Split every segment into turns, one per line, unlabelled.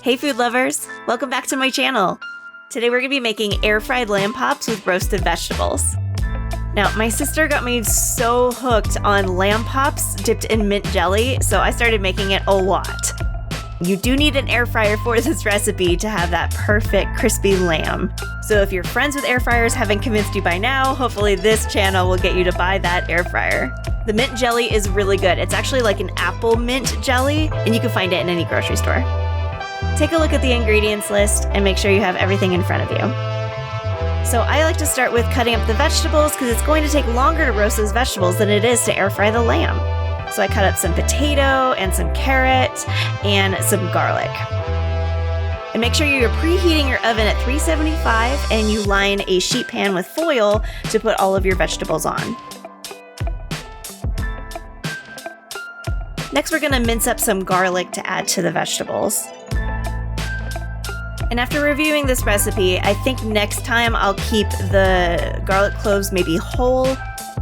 Hey food lovers, welcome back to my channel. Today we're going to be making air-fried lamb pops with roasted vegetables. Now, my sister got me so hooked on lamb pops dipped in mint jelly, so I started making it a lot. You do need an air fryer for this recipe to have that perfect crispy lamb. So if your friends with air fryers haven't convinced you by now, hopefully this channel will get you to buy that air fryer. The mint jelly is really good. It's actually like an apple mint jelly, and you can find it in any grocery store. Take a look at the ingredients list and make sure you have everything in front of you. So I like to start with cutting up the vegetables because it's going to take longer to roast those vegetables than it is to air fry the lamb. So I cut up some potato and some carrot and some garlic. And make sure you're preheating your oven at 375 and you line a sheet pan with foil to put all of your vegetables on. Next, we're going to mince up some garlic to add to the vegetables. And after reviewing this recipe, I think next time I'll keep the garlic cloves maybe whole,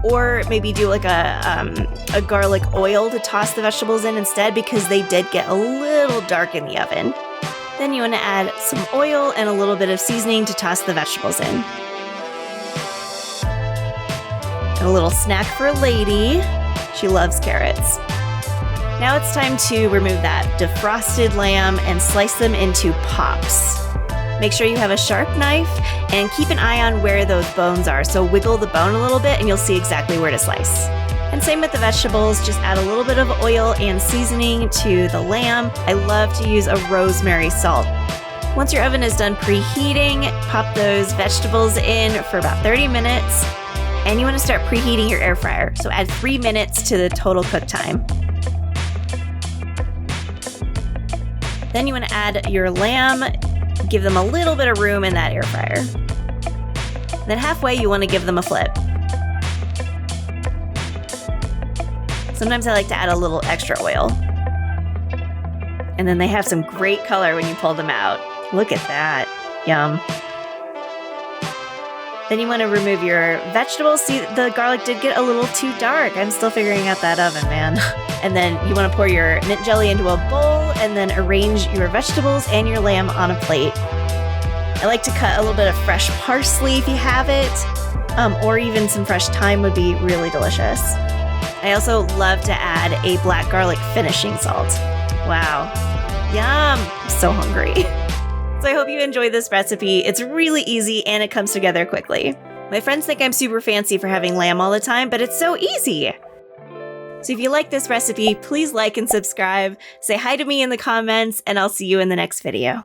or maybe do like a garlic oil to toss the vegetables in instead, because they did get a little dark in the oven. Then you want to add some oil and a little bit of seasoning to toss the vegetables in. And a little snack for Lady. She loves carrots. Now it's time to remove that defrosted lamb and slice them into pops. Make sure you have a sharp knife and keep an eye on where those bones are. So wiggle the bone a little bit and you'll see exactly where to slice. And same with the vegetables, just add a little bit of oil and seasoning to the lamb. I love to use a rosemary salt. Once your oven is done preheating, pop those vegetables in for about 30 minutes. And you want to start preheating your air fryer. So add 3 minutes to the total cook time. Then you want to add your lamb, give them a little bit of room in that air fryer. Then halfway you want to give them a flip. Sometimes I like to add a little extra oil. And then they have some great color when you pull them out. Look at that. Yum. Then you want to remove your vegetables. See, the garlic did get a little too dark. I'm still figuring out that oven, man. And then you want to pour your mint jelly into a bowl and then arrange your vegetables and your lamb on a plate. I like to cut a little bit of fresh parsley if you have it, or even some fresh thyme would be really delicious. I also love to add a black garlic finishing salt. Wow. Yum. I'm so hungry. So I hope you enjoyed this recipe. It's really easy and it comes together quickly. My friends think I'm super fancy for having lamb all the time, but it's so easy. So if you like this recipe, please like and subscribe, say hi to me in the comments, and I'll see you in the next video.